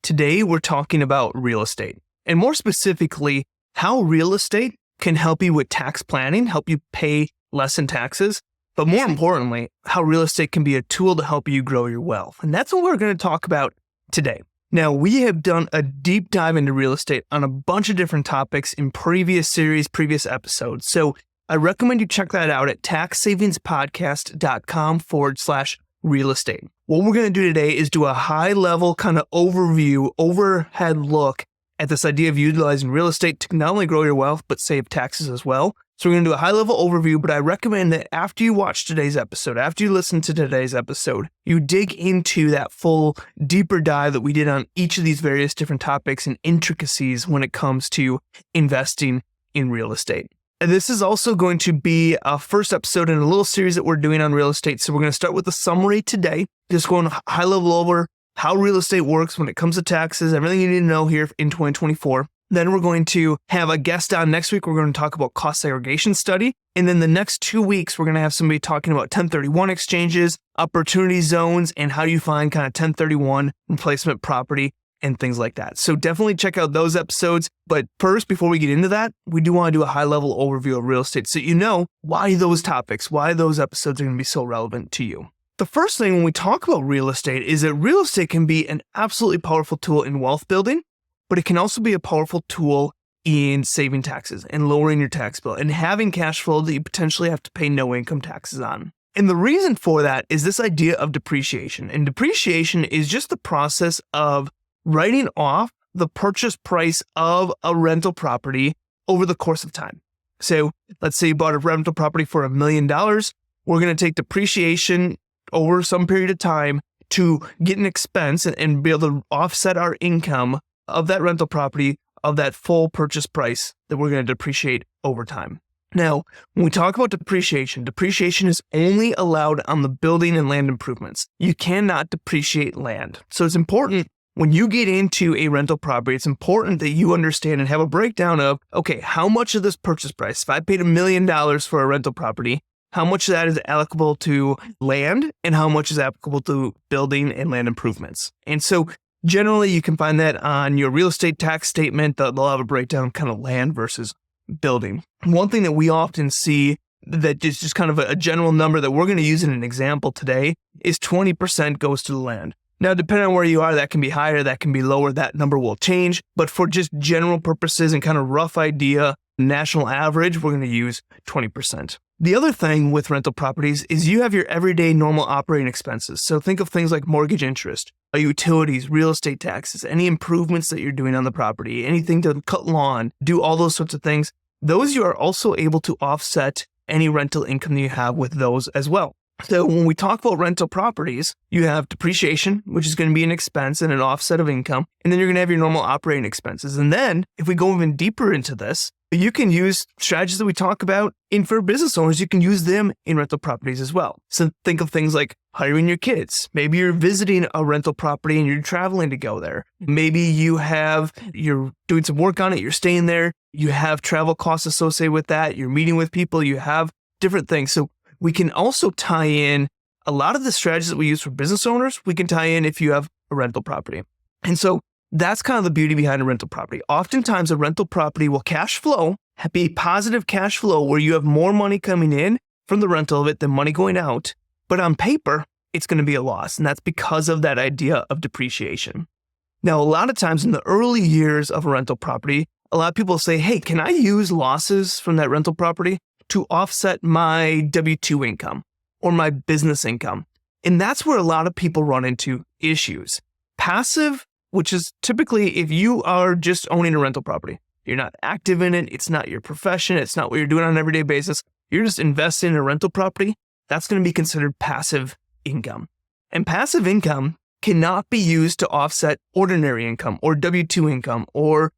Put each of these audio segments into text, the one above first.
Today, we're talking about real estate, and more specifically, how real estate can help you with tax planning, help you pay less in taxes, but more importantly, how real estate can be a tool to help you grow your wealth. And that's what we're going to talk about today. Now, we have done a deep dive into real estate on a bunch of different topics in previous series, previous episodes. So I recommend you check that out at taxsavingspodcast.com/real estate. What we're going to do today is do a high level kind of overview, overhead look at this idea of utilizing real estate to not only grow your wealth, but save taxes as well. So we're going to do a high level overview, but I recommend that after you watch today's episode, after you listen to today's episode, you dig into that full deeper dive that we did on each of these various different topics and intricacies when it comes to investing in real estate. And this is also going to be a first episode in a little series that we're doing on real estate. So we're going to start with a summary today, just going high level over how real estate works when it comes to taxes, everything you need to know here in 2024. Then we're going to have a guest on next week. We're going to talk about cost segregation study. And then the next 2 weeks, we're going to have somebody talking about 1031 exchanges, opportunity zones, and how you find kind of 1031 replacement property and things like that. So definitely check out those episodes. But first, before we get into that, we do want to do a high-level overview of real estate so you know why those topics, why those episodes are going to be so relevant to you. The first thing when we talk about real estate is that real estate can be an absolutely powerful tool in wealth building, but it can also be a powerful tool in saving taxes and lowering your tax bill and having cash flow that you potentially have to pay no income taxes on. And the reason for that is this idea of depreciation. And depreciation is just the process of writing off the purchase price of a rental property over the course of time. So let's say you bought a rental property for $1 million. We're going to take depreciation over some period of time to get an expense and be able to offset our income of that rental property of that full purchase price that we're going to depreciate over time. Now, when we talk about depreciation is only allowed on the building and land improvements. You cannot depreciate land. So it's important when you get into a rental property, it's important that you understand and have a breakdown of, okay, how much of this purchase price, if I paid $1 million for a rental property, how much of that is applicable to land and how much is applicable to building and land improvements. And so generally, you can find that on your real estate tax statement. They'll have a breakdown kind of land versus building. One thing that we often see that is just kind of a general number that we're going to use in an example today is 20% goes to the land. Now, depending on where you are, that can be higher, that can be lower, that number will change. But for just general purposes and kind of rough idea, national average, we're going to use 20%. The other thing with rental properties is you have your everyday normal operating expenses. So think of things like mortgage interest, utilities, real estate taxes, any improvements that you're doing on the property, anything to cut lawn, do all those sorts of things. Those you are also able to offset any rental income that you have with those as well. So when we talk about rental properties, you have depreciation, which is going to be an expense and an offset of income. And then you're going to have your normal operating expenses. And then if we go even deeper into this, you can use strategies that we talk about for business owners. You can use them in rental properties as well. So think of things like hiring your kids. Maybe you're visiting a rental property and you're traveling to go there. Maybe you're doing some work on it. You're staying there. You have travel costs associated with that. You're meeting with people. You have different things. So we can also tie in a lot of the strategies that we use for business owners. We can tie in if you have a rental property. And so that's kind of the beauty behind a rental property. Oftentimes, a rental property will cash flow, be positive cash flow where you have more money coming in from the rental of it than money going out. But on paper, it's going to be a loss. And that's because of that idea of depreciation. Now, a lot of times in the early years of a rental property, a lot of people say, hey, can I use losses from that rental property to offset my W-2 income or my business income? And that's where a lot of people run into issues. Passive, which is typically if you are just owning a rental property, you're not active in it, it's not your profession, it's not what you're doing on an everyday basis, you're just investing in a rental property, that's going to be considered passive income. And passive income cannot be used to offset ordinary income or W-2 income or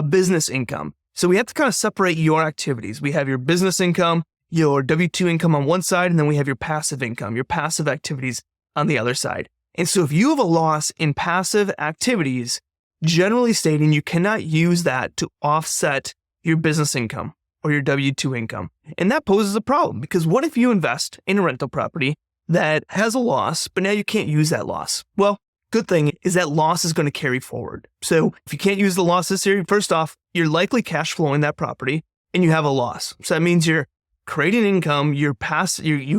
business income. So we have to kind of separate your activities. We have your business income, your W-2 income on one side, and then we have your passive income, your passive activities on the other side. And so if you have a loss in passive activities, generally stating, you cannot use that to offset your business income or your W-2 income. And that poses a problem because what if you invest in a rental property that has a loss, but now you can't use that loss? Well, good thing is that loss is going to carry forward. So if you can't use the loss this year, first off, you're likely cash flowing that property and you have a loss. So that means you're creating income, you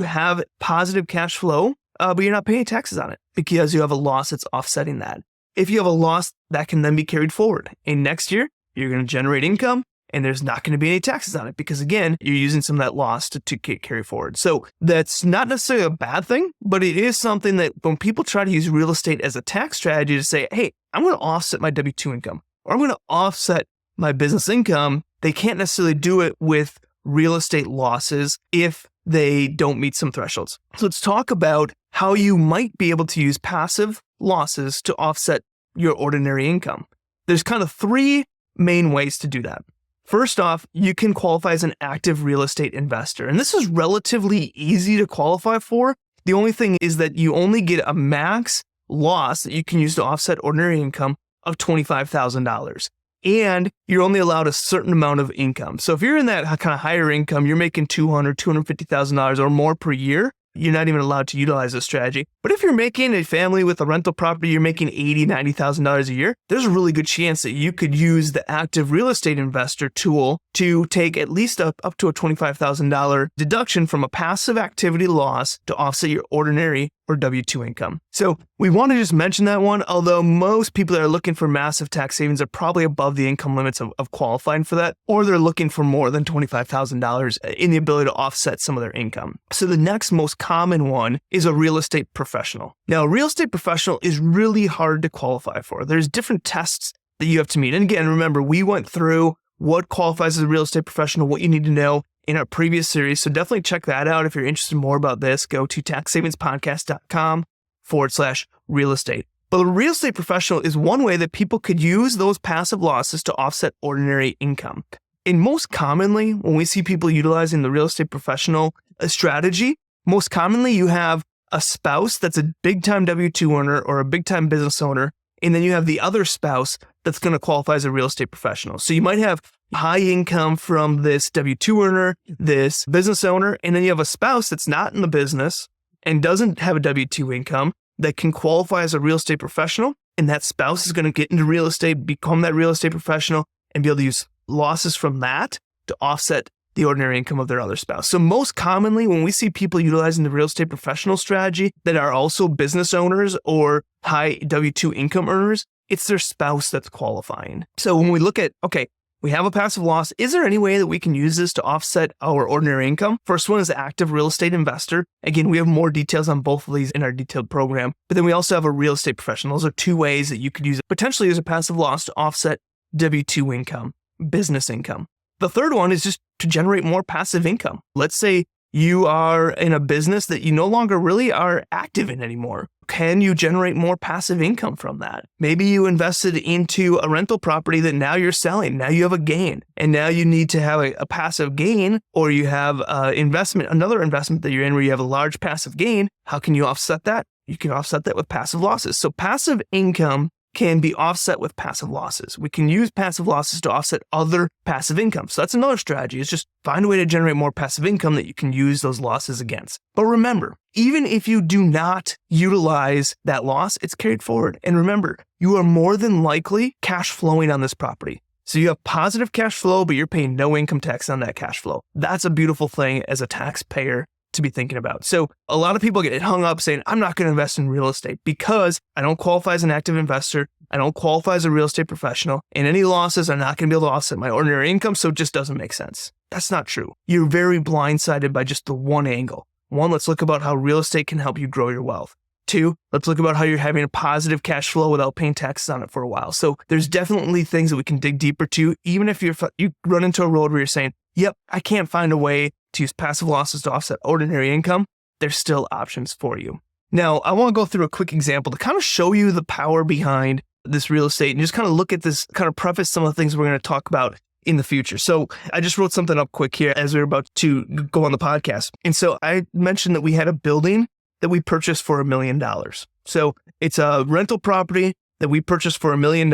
have positive cash flow, but you're not paying taxes on it because you have a loss that's offsetting that. If you have a loss, that can then be carried forward. And next year, you're going to generate income and there's not going to be any taxes on it because, again, you're using some of that loss to carry forward. So that's not necessarily a bad thing, but it is something that when people try to use real estate as a tax strategy to say, hey, I'm going to offset my W-2 income or I'm going to offset my business income, they can't necessarily do it with real estate losses if they don't meet some thresholds. So let's talk about how you might be able to use passive losses to offset your ordinary income. There's kind of three main ways to do that. First off, you can qualify as an active real estate investor. And this is relatively easy to qualify for. The only thing is that you only get a max loss that you can use to offset ordinary income of $25,000. And you're only allowed a certain amount of income. So if you're in that kind of higher income, you're making $200,000, $250,000 or more per year, you're not even allowed to utilize this strategy. But if you're making a family with a rental property, you're making $80,000, $90,000 a year, there's a really good chance that you could use the active real estate investor tool to take at least up to a $25,000 deduction from a passive activity loss to offset your ordinary or W-2 income. So we want to just mention that one, although most people that are looking for massive tax savings are probably above the income limits of qualifying for that, or they're looking for more than $25,000 in the ability to offset some of their income. So the next most common one is a real estate professional. Now, a real estate professional is really hard to qualify for. There's different tests that you have to meet. And again, remember, we went through what qualifies as a real estate professional, what you need to know in our previous series. So definitely check that out. If you're interested more about this, go to taxsavingspodcast.com/real estate. But a real estate professional is one way that people could use those passive losses to offset ordinary income. And most commonly, when we see people utilizing the real estate professional strategy, most commonly you have a spouse that's a big-time W-2 earner or a big-time business owner, and then you have the other spouse that's going to qualify as a real estate professional. So you might have high income from this W-2 earner, this business owner, and then you have a spouse that's not in the business and doesn't have a W-2 income that can qualify as a real estate professional. And that spouse is going to get into real estate, become that real estate professional, and be able to use losses from that to offset the ordinary income of their other spouse. So most commonly, when we see people utilizing the real estate professional strategy that are also business owners or high W-2 income earners, it's their spouse that's qualifying. So when we look at, okay, we have a passive loss. Is there any way that we can use this to offset our ordinary income? First one is active real estate investor. Again, we have more details on both of these in our detailed program. But then we also have a real estate professional. Those are two ways that you could use it, potentially use a passive loss to offset W-2 income, business income. The third one is just to generate more passive income. Let's say you are in a business that you no longer really are active in anymore. Can you generate more passive income from that? Maybe you invested into a rental property that now you're selling. Now you have a gain, and now you need to have a passive gain, or you have another investment that you're in where you have a large passive gain. How can you offset that? You can offset that with passive losses. So passive income can be offset with passive losses. We can use passive losses to offset other passive income. So that's another strategy, is just find a way to generate more passive income that you can use those losses against. But remember, even if you do not utilize that loss, it's carried forward. And remember, you are more than likely cash flowing on this property. So you have positive cash flow, but you're paying no income tax on that cash flow. That's a beautiful thing as a taxpayer to be thinking about. So a lot of people get hung up saying, I'm not going to invest in real estate because I don't qualify as an active investor. I don't qualify as a real estate professional, and any losses are not going to be able to offset my ordinary income. So it just doesn't make sense. That's not true. You're very blindsided by just the one angle. One, let's look about how real estate can help you grow your wealth. Two, let's look about how you're having a positive cash flow without paying taxes on it for a while. So there's definitely things that we can dig deeper to, even if you run into a road where you're saying, yep, I can't find a way to use passive losses to offset ordinary income. There's still options for you. Now, I want to go through a quick example to kind of show you the power behind this real estate and just kind of look at this, kind of preface some of the things we're going to talk about in the future. So I just wrote something up quick here as we were about to go on the podcast. And so I mentioned that we had a building that we purchased for $1 million. So it's a rental property that we purchased for $1 million,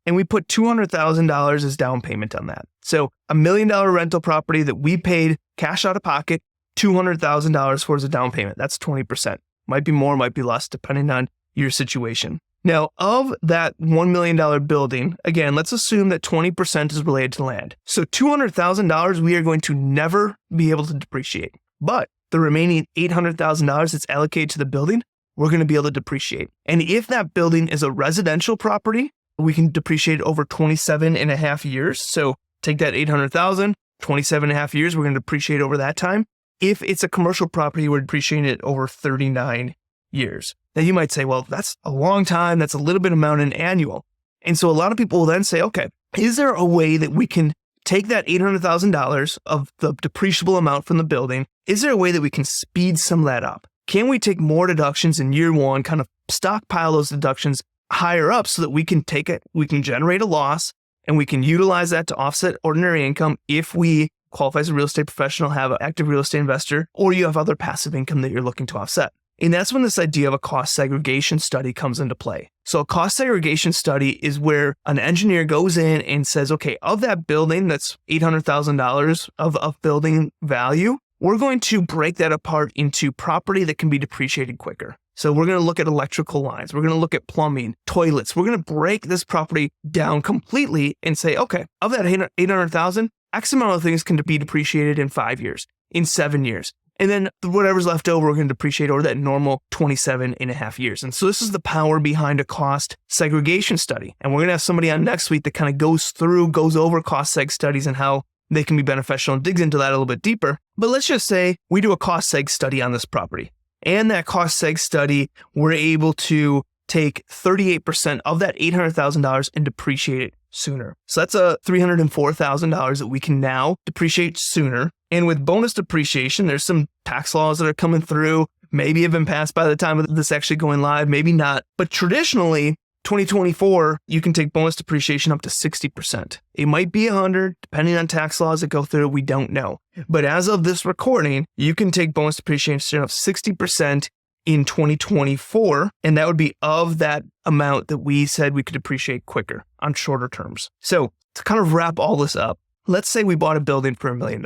and we put $200,000 as down payment on that. So $1 million rental property that we paid cash out of pocket, $200,000 for as a down payment. That's 20%. Might be more, might be less, depending on your situation. Now, of that $1 million building, again, let's assume that 20% is related to land. So $200,000 we are going to never be able to depreciate. But the remaining $800,000 that's allocated to the building, we're going to be able to depreciate. And if that building is a residential property, we can depreciate over 27 and a half years. So take that 800,000, 27 and a half years, we're going to depreciate over that time. If it's a commercial property, we're depreciating it over 39 years. Now you might say, well, that's a long time. That's a little bit amount in annual. And so a lot of people will then say, okay, is there a way that we can take that $800,000 of the depreciable amount from the building? Is there a way that we can speed some of that up? Can we take more deductions in year one, kind of stockpile those deductions higher up so that we can take it, we can generate a loss and we can utilize that to offset ordinary income if we qualify as a real estate professional, have an active real estate investor, or you have other passive income that you're looking to offset. And that's when this idea of a cost segregation study comes into play. So a cost segregation study is where an engineer goes in and says, okay, of that building that's $800,000 of building value, we're going to break that apart into property that can be depreciated quicker. So we're going to look at electrical lines. We're going to look at plumbing, toilets. We're going to break this property down completely and say, okay, of that $800,000, X amount of things can be depreciated in 5 years, in 7 years. And then whatever's left over, we're going to depreciate over that normal 27 and a half years. And so this is the power behind a cost segregation study. And we're going to have somebody on next week that kind of goes over cost seg studies and how they can be beneficial and digs into that a little bit deeper. But let's just say we do a cost seg study on this property. And that cost seg study, we're able to take 38% of that $800,000 and depreciate it sooner. So that's a $304,000 that we can now depreciate sooner. And with bonus depreciation, there's some tax laws that are coming through, maybe have been passed by the time of this actually going live, maybe not. But traditionally, 2024, you can take bonus depreciation up to 60%. It might be 100, depending on tax laws that go through, we don't know. But as of this recording, you can take bonus depreciation of 60% in 2024, and that would be of that amount that we said we could depreciate quicker on shorter terms. So to kind of wrap all this up, let's say we bought a building for $1 million.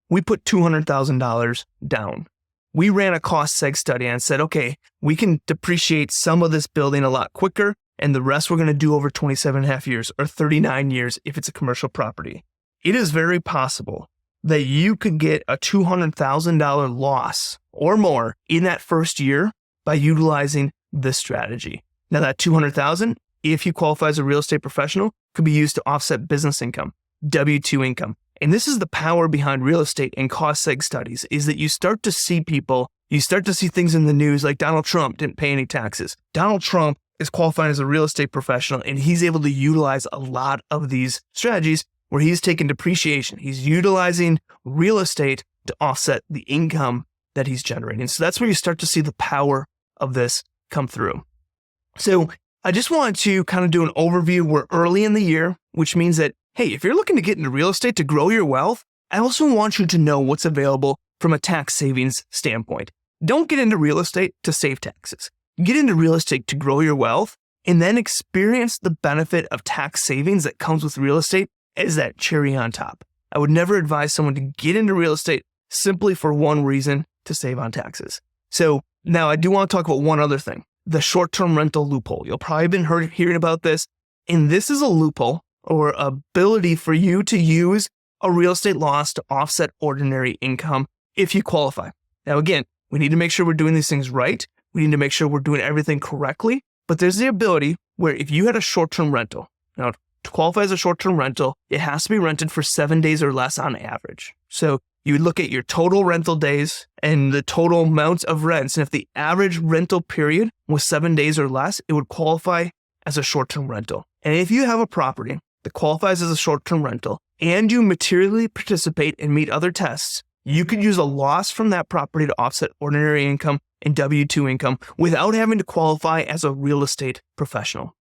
We put $200,000 down. We ran a cost seg study and said, okay, we can depreciate some of this building a lot quicker, and the rest we're going to do over 27 and a half years or 39 years if it's a commercial property. It is very possible that you could get a $200,000 loss or more in that first year by utilizing this strategy. Now that $200,000, if you qualify as a real estate professional, could be used to offset business income, W-2 income. And this is the power behind real estate and cost seg studies, is that you start to see things in the news like Donald Trump didn't pay any taxes. Donald Trump is qualified as a real estate professional, and he's able to utilize a lot of these strategies where he's taking depreciation. He's utilizing real estate to offset the income that he's generating. So that's where you start to see the power of this come through. So I just wanted to kind of do an overview. We're early in the year, which means that, hey, if you're looking to get into real estate to grow your wealth, I also want you to know what's available from a tax savings standpoint. Don't get into real estate to save taxes. Get into real estate to grow your wealth and then experience the benefit of tax savings that comes with real estate as that cherry on top. I would never advise someone to get into real estate simply for one reason, to save on taxes. So now I do want to talk about one other thing, the short-term rental loophole. You'll probably been hearing about this, and this is a loophole or ability for you to use a real estate loss to offset ordinary income if you qualify. Now again, we need to make sure we're doing these things right. We need to make sure we're doing everything correctly, but there's the ability where if you had a short-term rental, now to qualify as a short-term rental, it has to be rented for 7 days or less on average. So you would look at your total rental days and the total amount of rents. And if the average rental period was 7 days or less, it would qualify as a short-term rental. And if you have a property that qualifies as a short-term rental and you materially participate and meet other tests, you could use a loss from that property to offset ordinary income and W-2 income without having to qualify as a real estate professional.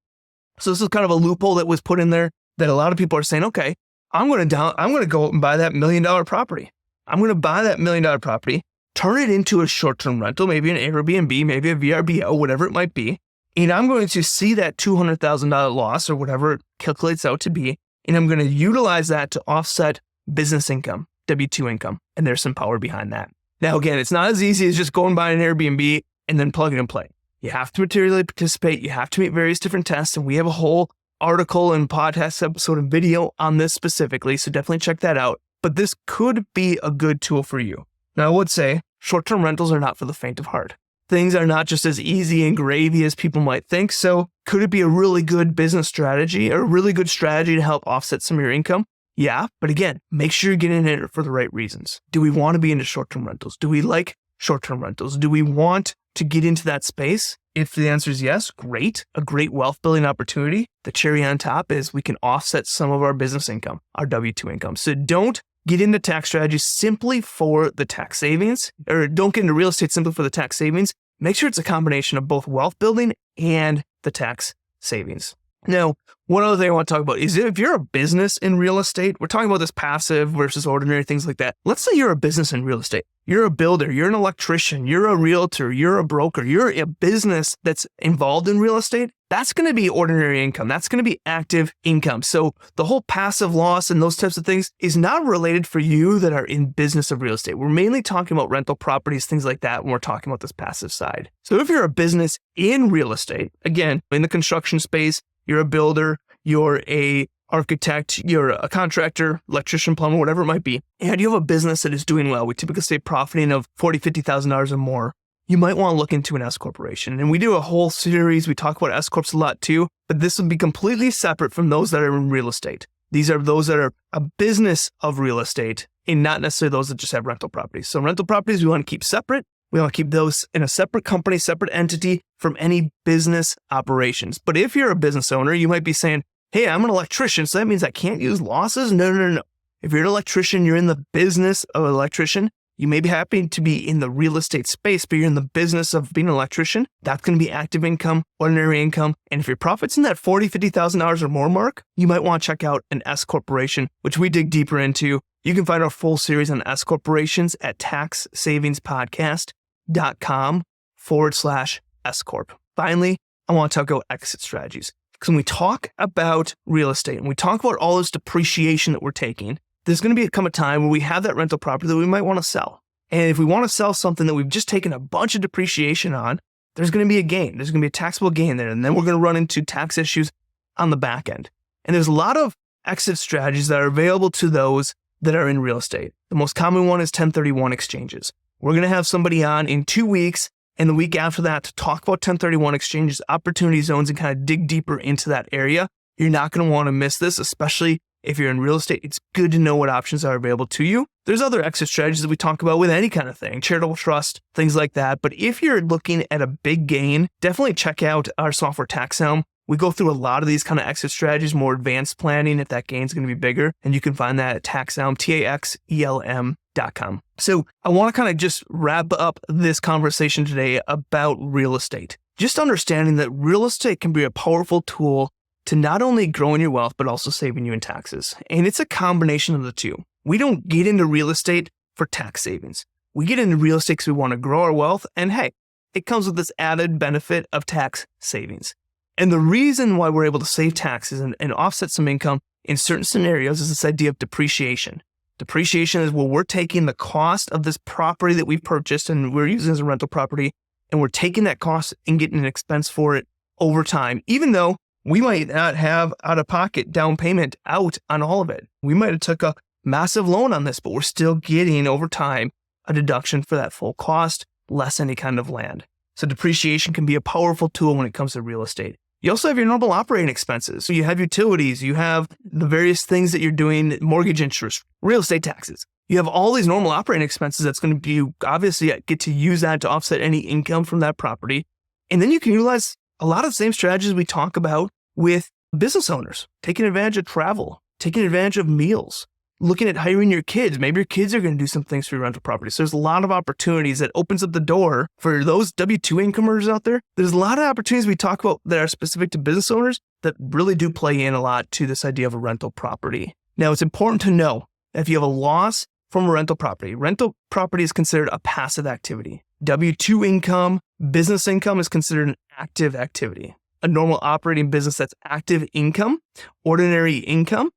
So this is kind of a loophole that was put in there that a lot of people are saying, okay, I'm going to go out and buy that $1 million property. I'm going to buy that $1 million property, turn it into a short-term rental, maybe an Airbnb, maybe a VRBO, whatever it might be. And I'm going to see that $200,000 loss or whatever it calculates out to be. And I'm going to utilize that to offset business income, W-2 income. And there's some power behind that. Now, again, it's not as easy as just going by an Airbnb and then plug it and play. You have to materially participate. You have to meet various different tests. And we have a whole article and podcast episode and video on this specifically. So definitely check that out. But this could be a good tool for you. Now, I would say short-term rentals are not for the faint of heart. Things are not just as easy and gravy as people might think. So could it be a really good business strategy or a really good strategy to help offset some of your income? Yeah, but again, make sure you're getting in it for the right reasons. Do we want to be into short-term rentals? Do we like short-term rentals? Do we want to get into that space? If the answer is yes, great. A great wealth building opportunity. The cherry on top is we can offset some of our business income, our W-2 income. So don't get into tax strategies simply for the tax savings, or don't get into real estate simply for the tax savings. Make sure it's a combination of both wealth building and the tax savings. Now, one other thing I want to talk about is if you're a business in real estate, we're talking about this passive versus ordinary, things like that. Let's say you're a business in real estate. You're a builder, you're an electrician, you're a realtor, you're a broker, you're a business that's involved in real estate. That's going to be ordinary income. That's going to be active income. So the whole passive loss and those types of things is not related for you that are in business of real estate. We're mainly talking about rental properties, things like that, when we're talking about this passive side. So if you're a business in real estate, again, in the construction space, you're a builder, you're a architect, you're a contractor, electrician, plumber, whatever it might be, and you have a business that is doing well. We typically say profiting of $40,000, $50,000 or more. You might want to look into an S corporation. And we do a whole series. We talk about S corps a lot too, but this would be completely separate from those that are in real estate. These are those that are a business of real estate and not necessarily those that just have rental properties. So rental properties, we want to keep separate. We want to keep those in a separate company, separate entity from any business operations. But if you're a business owner, you might be saying, hey, I'm an electrician, so that means I can't use losses? No. If you're an electrician, you're in the business of an electrician. You may be happy to be in the real estate space, but you're in the business of being an electrician. That's going to be active income, ordinary income. And if your profit's in that $40,000, $50,000 or more mark, you might want to check out an S corporation, which we dig deeper into. You can find our full series on S corporations at taxsavingspodcast.com/S corp. Finally, I want to talk about exit strategies. Because when we talk about real estate and we talk about all this depreciation that we're taking, there's going to come a time where we have that rental property that we might want to sell. And if we want to sell something that we've just taken a bunch of depreciation on, there's going to be a gain. There's going to be a taxable gain there. And then we're going to run into tax issues on the back end. And there's a lot of exit strategies that are available to those that are in real estate. The most common one is 1031 exchanges. We're going to have somebody on in 2 weeks and the week after that to talk about 1031 exchanges, opportunity zones, and kind of dig deeper into that area. You're not going to want to miss this, especially if you're in real estate. It's good to know what options are available to you. There's other exit strategies that we talk about with any kind of thing, charitable trust, things like that. But if you're looking at a big gain, definitely check out our software Tax Helm. We go through a lot of these kind of exit strategies, more advanced planning if that gain's going to be bigger. And you can find that at TaxElm, TaxElm.com. So I want to kind of just wrap up this conversation today about real estate. Just understanding that real estate can be a powerful tool to not only growing your wealth, but also saving you in taxes. And it's a combination of the two. We don't get into real estate for tax savings. We get into real estate because we want to grow our wealth. And hey, it comes with this added benefit of tax savings. And the reason why we're able to save taxes and offset some income in certain scenarios is this idea of depreciation. Depreciation is where we're taking the cost of this property that we've purchased and we're using as a rental property, and we're taking that cost and getting an expense for it over time, even though we might not have out-of-pocket down payment out on all of it. We might have took a massive loan on this, but we're still getting over time a deduction for that full cost, less any kind of land. So depreciation can be a powerful tool when it comes to real estate. You also have your normal operating expenses. So you have utilities, you have the various things that you're doing, mortgage interest, real estate taxes. You have all these normal operating expenses that's going to be, obviously, get to use that to offset any income from that property. And then you can utilize a lot of the same strategies we talk about with business owners, taking advantage of travel, taking advantage of meals, looking at hiring your kids. Maybe your kids are going to do some things for your rental property. So there's a lot of opportunities that opens up the door for those W-2 incomers out there. There's a lot of opportunities we talk about that are specific to business owners that really do play in a lot to this idea of a rental property. Now, it's important to know that if you have a loss from a rental property is considered a passive activity. W-2 income, business income is considered an active activity. A normal operating business, that's active income, ordinary income.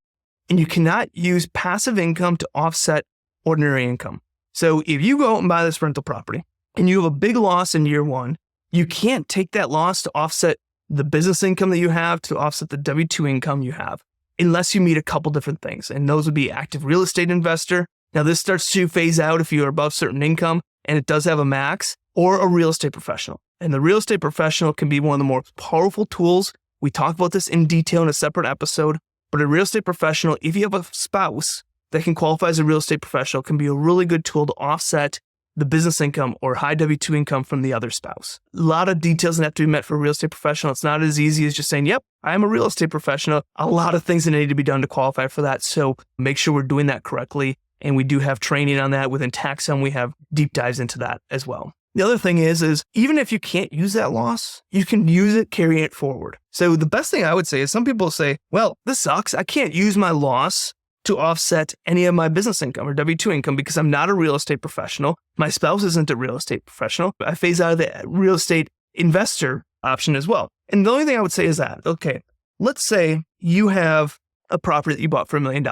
And you cannot use passive income to offset ordinary income. So if you go out and buy this rental property and you have a big loss in year one, You can't take that loss to offset the business income that you have, to offset the W-2 income you have, unless you meet a couple different things. And those would be active real estate investor. Now, this starts to phase out if you are above certain income, and it does have a max, or a real estate professional. And the real estate professional can be one of the more powerful tools. We talk about this in detail in a separate episode, but a real estate professional, if you have a spouse that can qualify as a real estate professional, can be a really good tool to offset the business income or high W-2 income from the other spouse. A lot of details that have to be met for a real estate professional. It's not as easy as just saying, yep, I am a real estate professional. A lot of things that need to be done to qualify for that. So make sure we're doing that correctly. And we do have training on that within TaxSum. We have deep dives into that as well. The other thing is even if you can't use that loss, you can use it carrying it forward. So the best thing I would say is some people say, well, this sucks. I can't use my loss to offset any of my business income or W-2 income because I'm not a real estate professional. My spouse isn't a real estate professional. I phase out of the real estate investor option as well. And the only thing I would say is that, okay, let's say you have a property that you bought for $1 million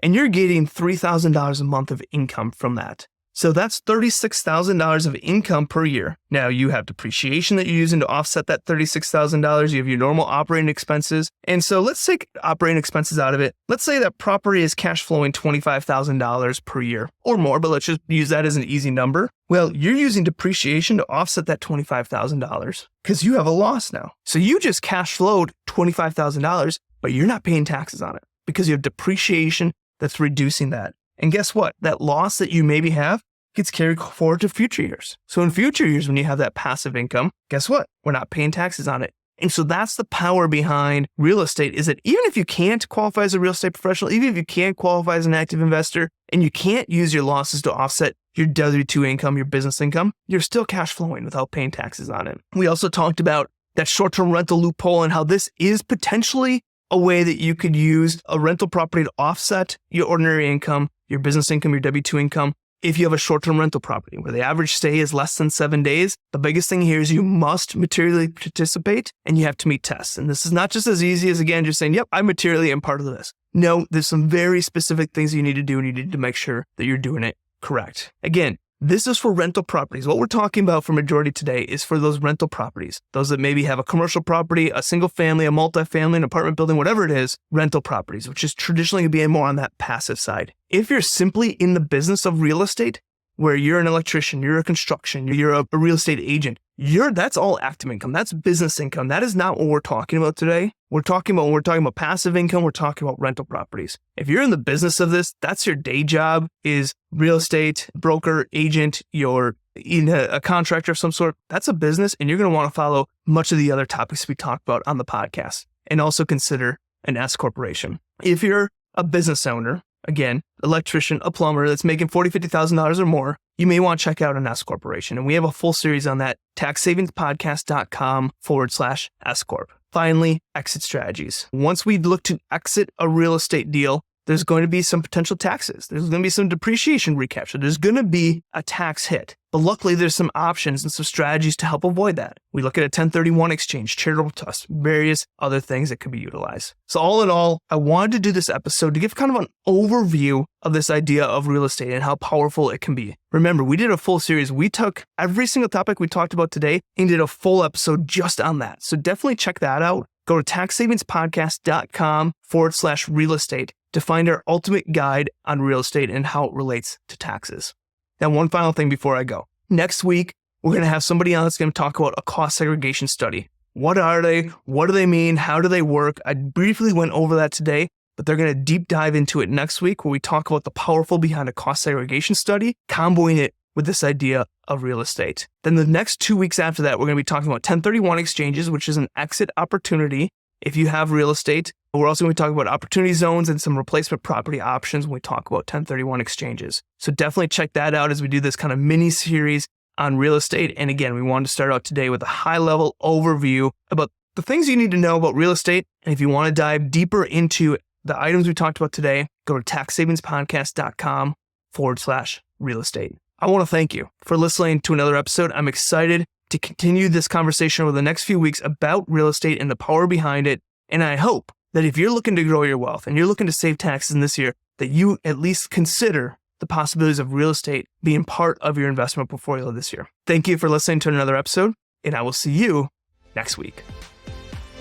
and you're getting $3,000 a month of income from that. So that's $36,000 of income per year. Now you have depreciation that you're using to offset that $36,000. You have your normal operating expenses. And so let's take operating expenses out of it. Let's say that property is cash flowing $25,000 per year or more, but let's just use that as an easy number. Well, you're using depreciation to offset that $25,000 because you have a loss now. So you just cash flowed $25,000, but you're not paying taxes on it because you have depreciation that's reducing that. And guess what? That loss that you maybe have gets carried forward to future years. So in future years, when you have that passive income, guess what? We're not paying taxes on it. And so that's the power behind real estate, is that even if you can't qualify as a real estate professional, even if you can't qualify as an active investor, and you can't use your losses to offset your W-2 income, your business income, you're still cash flowing without paying taxes on it. We also talked about that short-term rental loophole and how this is potentially a way that you could use a rental property to offset your ordinary income, your business income, your W-2 income, if you have a short-term rental property where the average stay is less than 7 days. The biggest thing here is you must materially participate and you have to meet tests. And this is not just as easy as, again, just saying, yep, I materially am part of this. No, there's some very specific things you need to do, and you need to make sure that you're doing it correct. Again, this is for rental properties. What we're talking about for majority today is for those rental properties, those that maybe have a commercial property, a single family, a multifamily, an apartment building, whatever it is, rental properties, which is traditionally going to be more on that passive side. If you're simply in the business of real estate, where you're an electrician, you're a construction, you're a real estate agent, that's all active income. That's business income. That is not what we're talking about today. When we're talking about passive income, we're talking about rental properties. If you're in the business of this, that's your day job, is real estate, broker, agent, you're in a contractor of some sort. That's a business, and you're going to want to follow much of the other topics we talked about on the podcast, and also consider an S corporation. If you're a business owner, again, electrician, a plumber that's making $40,000, $50,000 or more, you may want to check out an S corporation. And we have a full series on that, taxsavingspodcast.com/S corp. Finally, exit strategies. Once we look to exit a real estate deal, there's going to be some potential taxes. There's going to be some depreciation recapture. There's going to be a tax hit. But luckily, there's some options and some strategies to help avoid that. We look at a 1031 exchange, charitable trust, various other things that could be utilized. So all in all, I wanted to do this episode to give kind of an overview of this idea of real estate and how powerful it can be. Remember, we did a full series. We took every single topic we talked about today and did a full episode just on that. So definitely check that out. Go to taxsavingspodcast.com/real estate to find our ultimate guide on real estate and how it relates to taxes. Now, one final thing before I go. Next week, we're going to have somebody on that's going to talk about a cost segregation study. What are they? What do they mean? How do they work? I briefly went over that today, but they're going to deep dive into it next week, where we talk about the powerful behind a cost segregation study, comboing it with this idea of real estate. Then the next 2 weeks after that, we're going to be talking about 1031 exchanges, which is an exit opportunity if you have real estate. We're also going to be talking about opportunity zones and some replacement property options when we talk about 1031 exchanges. So definitely check that out as we do this kind of mini series on real estate. And again, we wanted to start out today with a high-level overview about the things you need to know about real estate. And if you want to dive deeper into the items we talked about today, go to taxsavingspodcast.com/real estate. I want to thank you for listening to another episode. I'm excited to continue this conversation over the next few weeks about real estate and the power behind it. And I hope that if you're looking to grow your wealth and you're looking to save taxes in this year, that you at least consider the possibilities of real estate being part of your investment portfolio this year. Thank you for listening to another episode. and I will see you next week.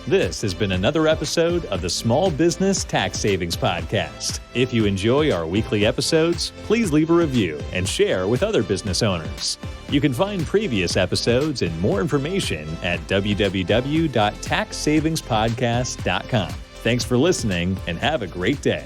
This has been another episode of the Small Business Tax Savings Podcast. If you enjoy our weekly episodes, please leave a review and share with other business owners. You can find previous episodes and more information at www.taxsavingspodcast.com. Thanks for listening and have a great day.